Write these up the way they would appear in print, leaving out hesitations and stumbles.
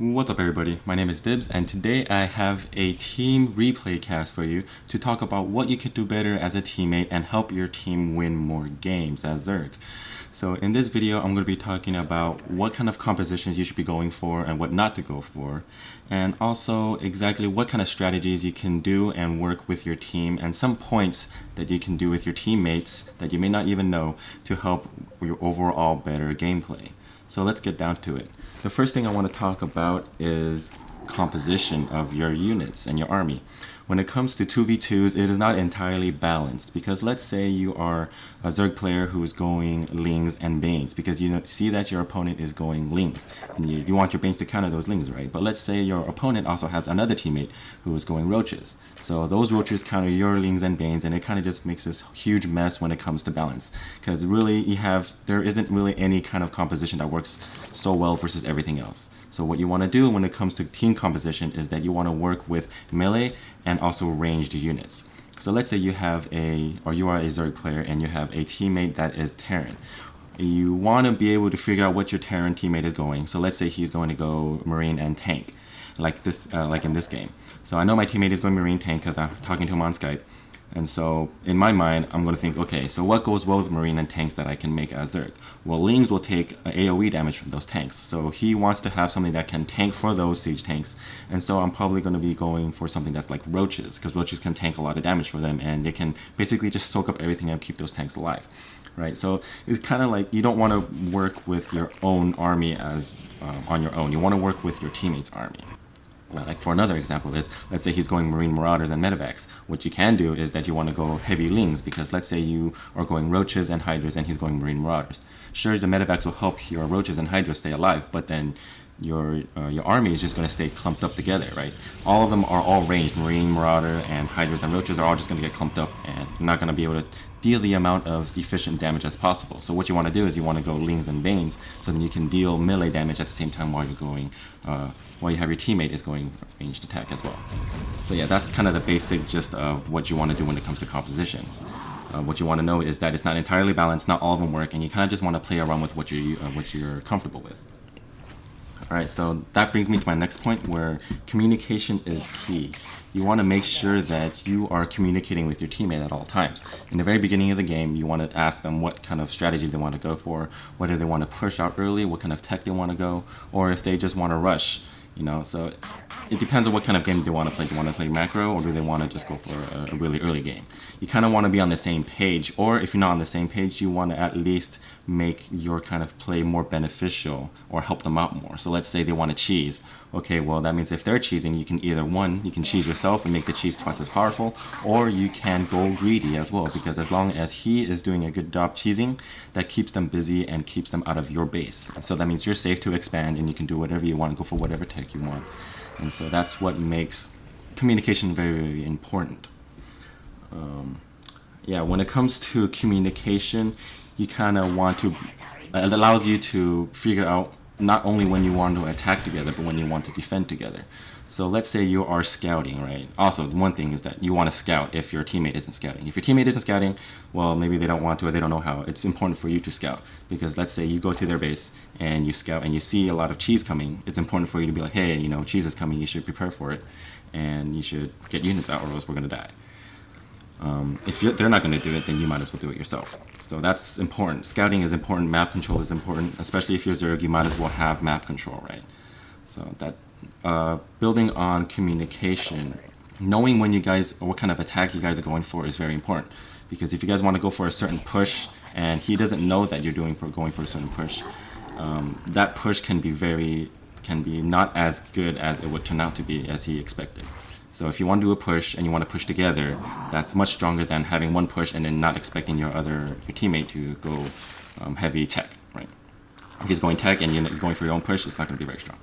What's up everybody, my name is Dibz and today I have a team replay cast for you to talk about what you could do better as a teammate and help your team win more games as Zerg. So in this video I'm going to be talking about what kind of compositions you should be going for and what not to go for, and also exactly what kind of strategies you can do and work with your team and some points that you can do with your teammates that you may not even know to help your overall better gameplay. So let's get down to it. The first thing I want to talk about is composition of your units and your army. When it comes to 2v2s, it is not entirely balanced because let's say you are a Zerg player who is going Lings and Banes because you see that your opponent is going Lings and you want your Banes to counter those Lings, right? But let's say your opponent also has another teammate who is going Roaches. So those Roaches counter your Lings and Banes and it kind of just makes this huge mess when it comes to balance because really there isn't really any kind of composition that works so well versus everything else. So what you want to do when it comes to team composition is that you want to work with melee and also ranged units. So let's say you are a Zerg player and you have a teammate that is Terran. You want to be able to figure out what your Terran teammate is going. So let's say he's going to go Marine and Tank, like in this game. So I know my teammate is going Marine Tank because I'm talking to him on Skype. And so in my mind, I'm going to think, okay, so what goes well with Marine and tanks that I can make as Zerg? Well, Lings will take AoE damage from those tanks. So he wants to have something that can tank for those siege tanks. And so I'm probably going to be going for something that's like Roaches, because Roaches can tank a lot of damage for them, and they can basically just soak up everything and keep those tanks alive. Right? So it's kind of like you don't want to work with your own army as on your own. You want to work with your teammate's army. Like for another example is, let's say he's going Marine Marauders and Medevacs. What you can do is that you want to go heavy Lings because let's say you are going Roaches and Hydras and he's going Marine Marauders. Sure, the Medevacs will help your Roaches and Hydras stay alive, but then your army is just going to stay clumped up together, right? All of them are all ranged. Marine, Marauder, and Hydras and Roaches are all just going to get clumped up and you're not going to be able to deal the amount of efficient damage as possible. So what you want to do is you want to go Lings and Banes so then you can deal melee damage at the same time while you're going while you have your teammate is going ranged attack as well. So yeah, that's kind of the basic gist of what you want to do when it comes to composition. What you want to know is that it's not entirely balanced, not all of them work, and you kind of just want to play around with what you're comfortable with. Alright, so that brings me to my next point where communication is key. You want to make sure that you are communicating with your teammate at all times. In the very beginning of the game, you want to ask them what kind of strategy they want to go for, whether they want to push out early, what kind of tech they want to go, or if they just want to rush. So it depends on what kind of game they want to play. Do you want to play macro, or do they want to just go for a really early game? You kind of want to be on the same page, or if you're not on the same page, you want to at least make your kind of play more beneficial or help them out more. So let's say they want to cheese. Okay, well that means if they're cheesing, you can either you can cheese yourself and make the cheese twice as powerful, or you can go greedy as well, because as long as he is doing a good job cheesing, that keeps them busy and keeps them out of your base. So that means you're safe to expand and you can do whatever you want, go for whatever tech you want. And so that's what makes communication very, very important. Yeah, when it comes to communication, you kind of want to, it allows you to figure out not only when you want to attack together, but when you want to defend together. So let's say you are scouting, right? Also, one thing is that you want to scout if your teammate isn't scouting. If your teammate isn't scouting, well, maybe they don't want to or they don't know how. It's important for you to scout because let's say you go to their base and you scout and you see a lot of cheese coming. It's important for you to be like, hey, cheese is coming, you should prepare for it and you should get units out or else we're going to die. If they're not going to do it, then you might as well do it yourself. So that's important. Scouting is important, map control is important, especially if you're Zerg, you might as well have map control, right? So that building on communication, knowing when what kind of attack you guys are going for is very important. Because if you guys want to go for a certain push and he doesn't know that you're going for a certain push, that push can be not as good as it would turn out to be as he expected. So if you want to do a push and you want to push together, that's much stronger than having one push and then not expecting your teammate to go heavy tech, right? If he's going tech and you're going for your own push, it's not going to be very strong.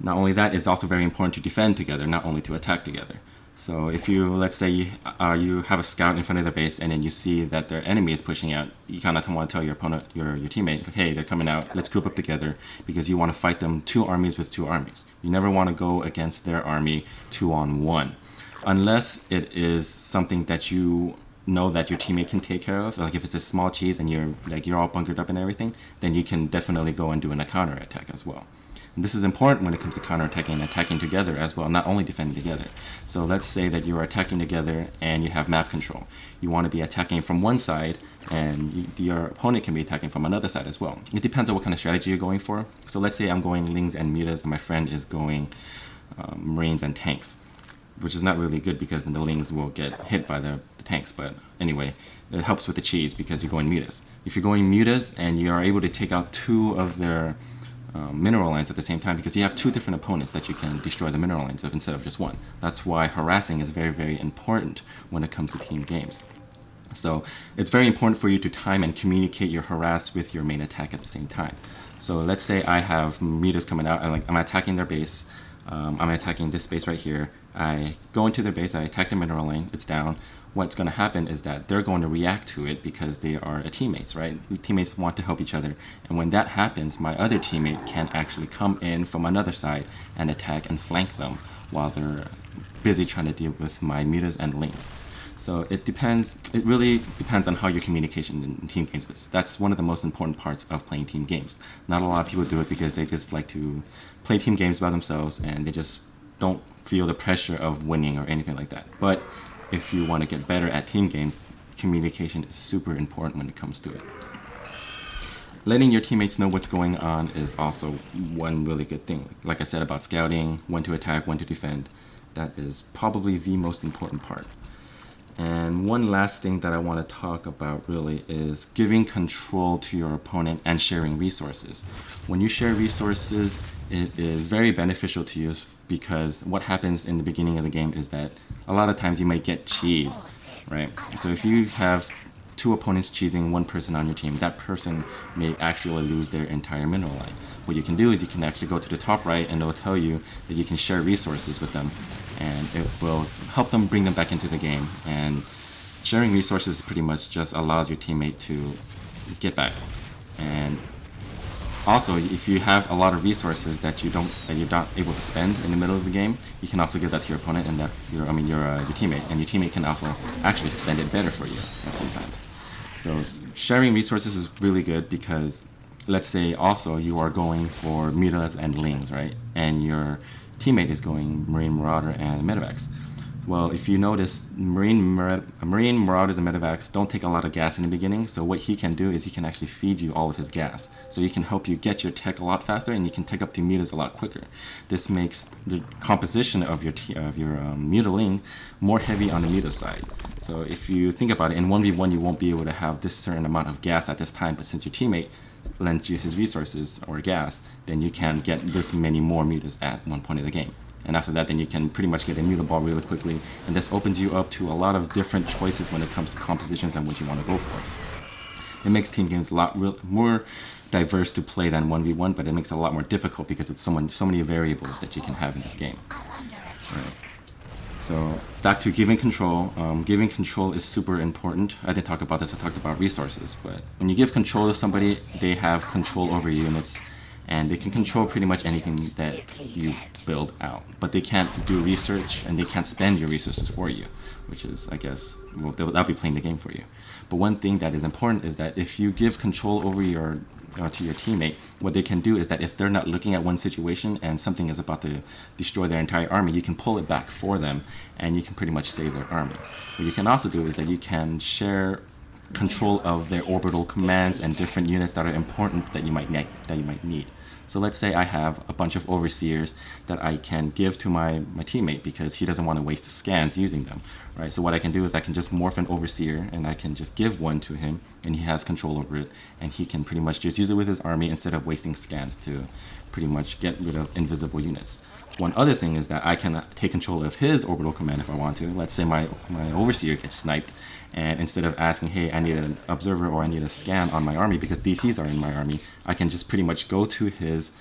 Not only that, it's also very important to defend together, not only to attack together. So if let's say you have a scout in front of their base and then you see that their enemy is pushing out, you kind of want to tell your opponent, your teammate, like, hey, they're coming out, let's group up together, because you want to fight them two armies with two armies. You never want to go against their army 2-on-1, unless it is something that you know that your teammate can take care of. Like if it's a small cheese and you're all bunkered up and everything, then you can definitely go and do a counter attack as well. And this is important when it comes to counterattacking and attacking together as well, not only defending together. So let's say that you are attacking together and you have map control. You want to be attacking from one side, and your opponent can be attacking from another side as well. It depends on what kind of strategy you're going for. So let's say I'm going Lings and Mutas, and my friend is going Marines and tanks, which is not really good because then the Lings will get hit by the tanks. But anyway, it helps with the cheese because you're going Mutas. If you're going Mutas and you are able to take out 2 of their mineral lines at the same time, because you have 2 different opponents that you can destroy the mineral lines of instead of just one. That's why harassing is very, very important when it comes to team games. So it's very important for you to time and communicate your harass with your main attack at the same time. So let's say I have Mutas coming out, and I'm attacking their base. I'm attacking this base right here. I go into their base, I attack the mineral line, it's down. What's going to happen is that they're going to react to it because they are teammates, right? Teammates want to help each other. And when that happens, my other teammate can actually come in from another side and attack and flank them while they're busy trying to deal with my Mutas and Lings. So it really depends on how your communication in team games is. That's one of the most important parts of playing team games. Not a lot of people do it because they just like to play team games by themselves and they just don't feel the pressure of winning or anything like that. But if you want to get better at team games, communication is super important when it comes to it. Letting your teammates know what's going on is also one really good thing. Like I said about scouting, when to attack, when to defend, that is probably the most important part. And one last thing that I want to talk about really is giving control to your opponent and sharing resources. When you share resources, it is very beneficial to you because what happens in the beginning of the game is that a lot of times you might get cheesed, right? So if you have 2 opponents cheesing 1 person on your team, that person may actually lose their entire mineral line. What you can do is you can actually go to the top right and it'll tell you that you can share resources with them, and it will help them bring them back into the game. And sharing resources pretty much just allows your teammate to get back. And also, if you have a lot of resources that you're not able to spend in the middle of the game, you can also give that to your opponent and your teammate, and your teammate can also actually spend it better for you at some times. So sharing resources is really good because let's say also you are going for Mutas and Lings, right? And your teammate is going Marine Marauder and Medevacs. Well, if you notice, Marine Marauders and Medevacs don't take a lot of gas in the beginning, so what he can do is he can actually feed you all of his gas. So he can help you get your tech a lot faster, and you can take up the Mutas a lot quicker. This makes the composition of your Mutaling more heavy on the Muta side. So if you think about it, in 1v1 you won't be able to have this certain amount of gas at this time, but since your teammate lends you his resources or gas, then you can get this many more Mutas at one point of the game. And after that, then you can pretty much get a Muta ball really quickly, and this opens you up to a lot of different choices when it comes to compositions and what you want to go for. It makes team games a lot more diverse to play than 1v1, but it makes it a lot more difficult because it's so many variables that you can have in this game. Right. So back to giving control. Giving control is super important. I didn't talk about this, I talked about resources, but when you give control to somebody, they have control over you, and they can control pretty much anything that you build out. But they can't do research, and they can't spend your resources for you, which is, I guess, well, they'll be playing the game for you. But one thing that is important is that if you give control over to your teammate, what they can do is that if they're not looking at one situation and something is about to destroy their entire army, you can pull it back for them, and you can pretty much save their army. What you can also do is that you can share control of their orbital commands and different units that are important that you might need. So let's say I have a bunch of overseers that I can give to my teammate because he doesn't want to waste the scans using them, right? So what I can do is I can just morph an overseer and I can just give one to him, and he has control over it, and he can pretty much just use it with his army instead of wasting scans to pretty much get rid of invisible units. One other thing is that I can take control of his orbital command if I want to. Let's say my overseer gets sniped, and instead of asking, hey, I need an observer or I need a scan on my army because DTs are in my army, I can just pretty much go to his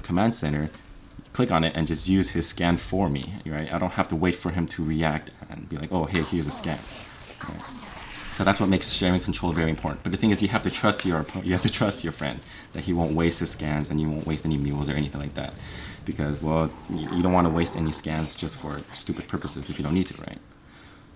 command center, click on it, and just use his scan for me, right? I don't have to wait for him to react and be like, oh, hey, here's a scan. Right? So that's what makes sharing control very important. But the thing is, you have to trust your friend that he won't waste his scans and you won't waste any mules or anything like that. Because, well, you don't want to waste any scans just for stupid purposes if you don't need to, right?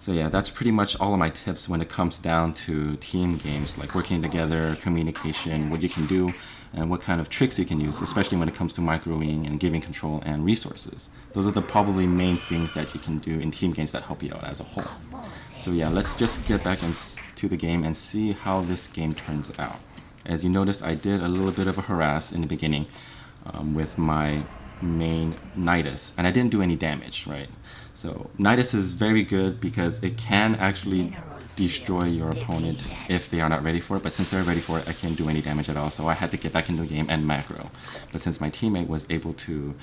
So yeah, that's pretty much all of my tips when it comes down to team games, like working together, communication, what you can do, and what kind of tricks you can use, especially when it comes to microwing and giving control and resources. Those are the probably main things that you can do in team games that help you out as a whole. So yeah, let's just get back to the game and see how this game turns out. As you notice, I did a little bit of a harass in the beginning with my main Nidus, and I didn't do any damage, right? So Nidus is very good because it can actually destroy your opponent if they are not ready for it, but since they're ready for it, I can't do any damage at all, so I had to get back into the game and macro. But since my teammate was able to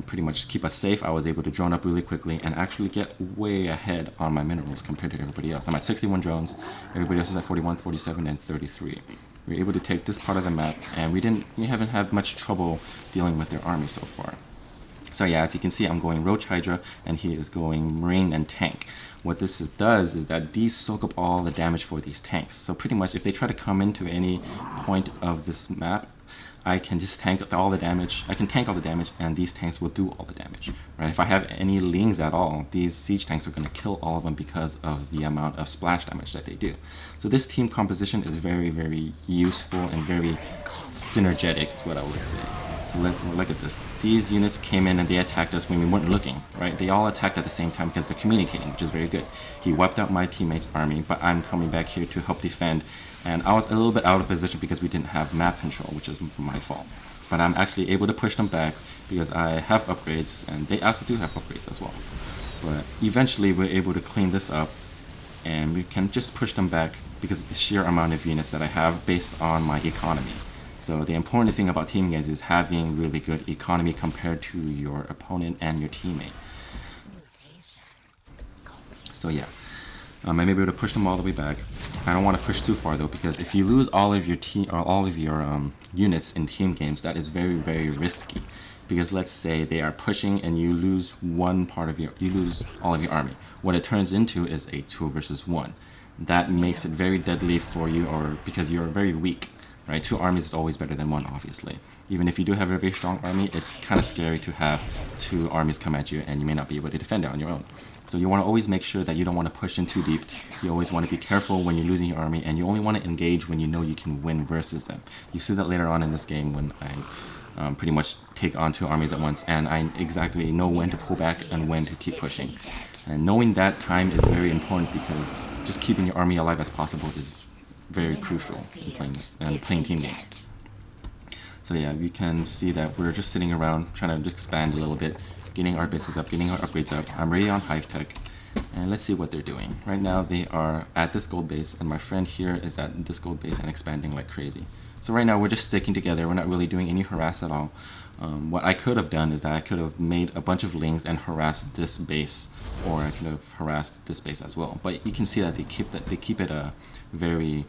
pretty much keep us safe, I was able to drone up really quickly and actually get way ahead on my minerals compared to everybody else. I'm at 61 drones, everybody else is at 41, 47, and 33. We were able to take this part of the map, and we haven't had much trouble dealing with their army so far. So yeah, as you can see, I'm going Roach Hydra, and he is going Marine and Tank. What this does is that these soak up all the damage for these tanks. So pretty much, if they try to come into any point of this map, I can just tank all the damage. I can tank all the damage, and these tanks will do all the damage. Right? If I have any Lings at all, these siege tanks are going to kill all of them because of the amount of splash damage that they do. So this team composition is very, very useful and very synergetic, is what I would say. So look at this. These units came in and they attacked us when we weren't looking, right? They all attacked at the same time because they're communicating, which is very good. He wiped out my teammate's army, but I'm coming back here to help defend. And I was a little bit out of position because we didn't have map control, which is my fault. But I'm actually able to push them back because I have upgrades, and they also do have upgrades as well. But eventually we're able to clean this up, and we can just push them back because of the sheer amount of units that I have based on my economy. So the important thing about team games is having really good economy compared to your opponent and your teammate. So yeah, I'm able to push them all the way back. I don't want to push too far though, because if you lose all of your units in team games, that is very, very risky. Because let's say they are pushing and you lose you lose all of your army. What it turns into is a 2 versus 1. That makes it very deadly for you, or because you're very weak. Right? 2 armies is always better than 1, obviously. Even if you do have a very strong army, it's kind of scary to have 2 armies come at you and you may not be able to defend it on your own. So you want to always make sure that you don't want to push in too deep. You always want to be careful when you're losing your army, and you only want to engage when you know you can win versus them. You see that later on in this game when I pretty much take on 2 armies at once, and I exactly know when to pull back and when to keep pushing. And knowing that time is very important, because just keeping your army alive as possible is very crucial in playing team games. So yeah, you can see that we're just sitting around trying to expand a little bit, getting our bases up, getting our upgrades up. I'm ready on Hive Tech, and let's see what they're doing. Right now they are at this gold base, and my friend here is at this gold base and expanding like crazy. So right now we're just sticking together. We're not really doing any harass at all. What I could have done is that I could have made a bunch of Lings and harassed this base, or I could have harassed this base as well. But you can see that they keep it very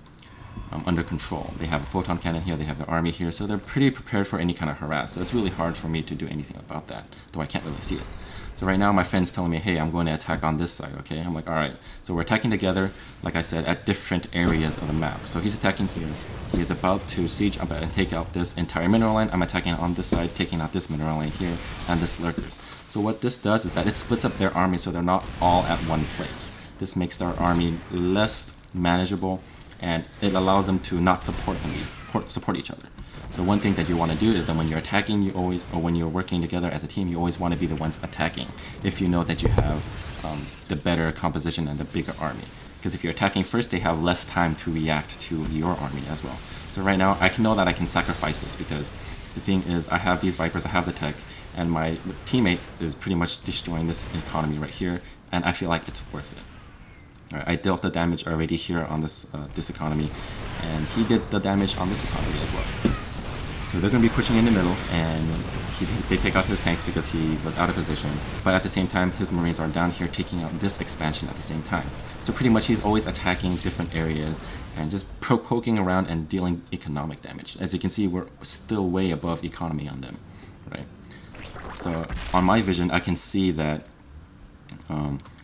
under control. They have a photon cannon here, they have their army here, so they're pretty prepared for any kind of harass. So it's really hard for me to do anything about that, though I can't really see it. So right now my friend's telling me, hey, I'm going to attack on this side, okay? I'm like, alright. So we're attacking together, like I said, at different areas of the map. So he's attacking here. He is about to siege up and take out this entire mineral line. I'm attacking on this side, taking out this mineral line here, and this lurkers. So what this does is that it splits up their army so they're not all at one place. This makes their army less manageable, and it allows them to not support each other. So one thing that you want to do is that when you're attacking, when you're working together as a team, you always want to be the ones attacking, if you know that you have the better composition and the bigger army. Because if you're attacking first, they have less time to react to your army as well. So right now, I know that I can sacrifice this, because the thing is, I have these Vipers, I have the tech, and my teammate is pretty much destroying this economy right here, and I feel like it's worth it. Right, I dealt the damage already here on this economy, and he did the damage on this economy as well. So they're going to be pushing in the middle, and they take out his tanks because he was out of position. But at the same time, his Marines are down here taking out this expansion at the same time. So pretty much he's always attacking different areas and just poking around and dealing economic damage. As you can see, we're still way above economy on them, right? So on my vision, I can see that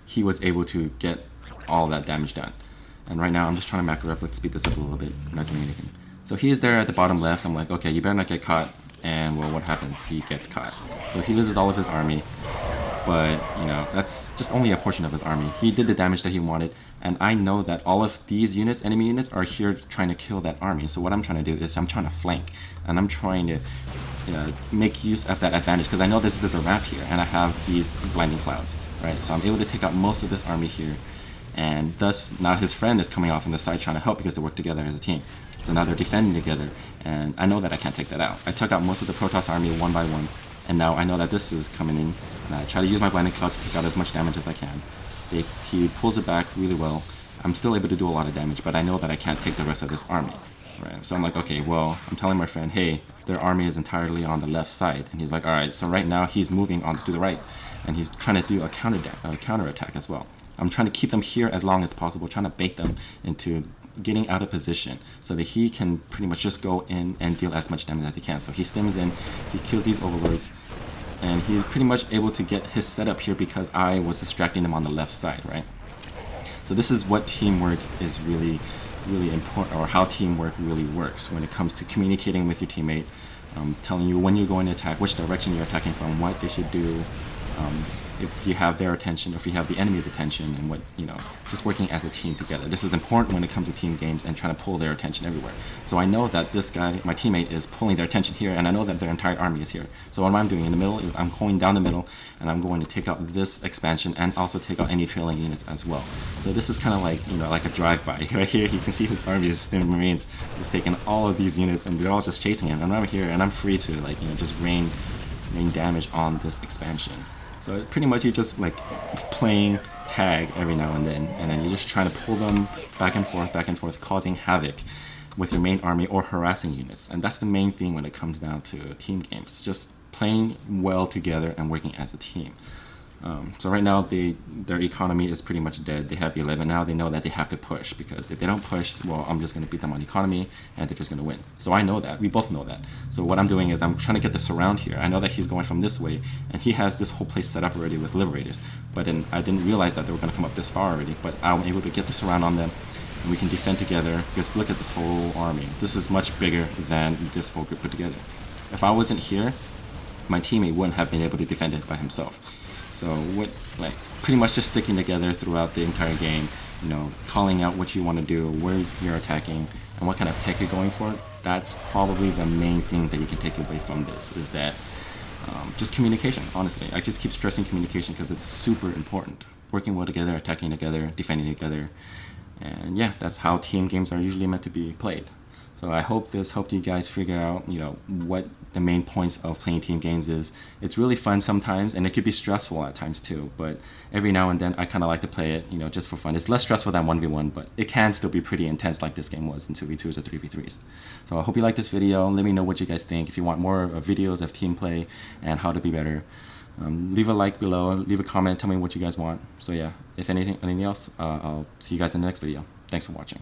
he was able to get all that damage done. And right now I'm just trying to macro up. Let's speed this up a little bit. I'm not doing anything. So he is there at the bottom left. I'm like, okay, you better not get caught. And well, what happens? He gets caught. So he loses all of his army. but you know, that's just only a portion of his army. He did the damage that he wanted, and I know that all of these units, enemy units, are here trying to kill that army. So what I'm trying to do is I'm trying to flank, and I'm trying to make use of that advantage, because I know there's a ramp here, and I have these blinding clouds, right? So I'm able to take out most of this army here, and thus now his friend is coming off on the side trying to help because they work together as a team. So now they're defending together, and I know that I can't take that out. I took out most of the Protoss army one by one, and now I know that this is coming in, and I try to use my blinding clouds to take out as much damage as I can. He pulls it back really well. I'm still able to do a lot of damage, but I know that I can't take the rest of this army. Right. So I'm like, okay, well, I'm telling my friend, hey, their army is entirely on the left side. And he's like, all right, so right now he's moving on to the right, and he's trying to do a counter attack as well. I'm trying to keep them here as long as possible, trying to bait them into getting out of position so that he can pretty much just go in and deal as much damage as he can. So he stims in, he kills these overlords, and he's pretty much able to get his setup here because I was distracting him on the left side, right? So this is what teamwork is really important, or how teamwork really works when it comes to communicating with your teammate, telling you when you're going to attack, which direction you're attacking from, what they should do, if you have their attention, if you have the enemy's attention, and what, you know, just working as a team together. This is important when it comes to team games and trying to pull their attention everywhere. So I know that this guy, my teammate, is pulling their attention here, and I know that their entire army is here. So what I'm doing in the middle is I'm going down the middle, and I'm going to take out this expansion and also take out any trailing units as well. So this is kind of like, you know, like a drive-by. Right here, you can see his army is Stim Marines. He's taking all of these units, and they're all just chasing him. And I'm here, and I'm free to, like, you know, just rain damage on this expansion. So pretty much you're just like playing tag every now and then you're just trying to pull them back and forth, causing havoc with your main army or harassing units. And that's the main thing when it comes down to team games, just playing well together and working as a team. So right now their economy is pretty much dead. They have 11 now. They know that they have to push, because if they don't push, well, I'm just going to beat them on economy and they're just going to win. So I know that. We both know that. So what I'm doing is I'm trying to get the surround here. I know that he's going from this way, and he has this whole place set up already with liberators. But then I didn't realize that they were going to come up this far already. But I'm able to get the surround on them, and we can defend together. Because look at this whole army. This is much bigger than this whole group put together. If I wasn't here, my teammate wouldn't have been able to defend it by himself. So like pretty much just sticking together throughout the entire game, you know, calling out what you want to do, where you're attacking, and what kind of tech you're going for. That's probably the main thing that you can take away from this, is that just communication, honestly. I just keep stressing communication because it's super important. Working well together, attacking together, defending together. And yeah, that's how team games are usually meant to be played. So I hope this helped you guys figure out, you know, what the main points of playing team games is. It's really fun sometimes, and it could be stressful at times too, but every now and then I kind of like to play it, you know, just for fun. It's less stressful than 1v1, but it can still be pretty intense like this game was in 2v2s or 3v3s. So I hope you like this video. Let me know what you guys think. If you want more videos of team play and how to be better, leave a like below, leave a comment, tell me what you guys want. So yeah, if anything else, I'll see you guys in the next video. Thanks for watching.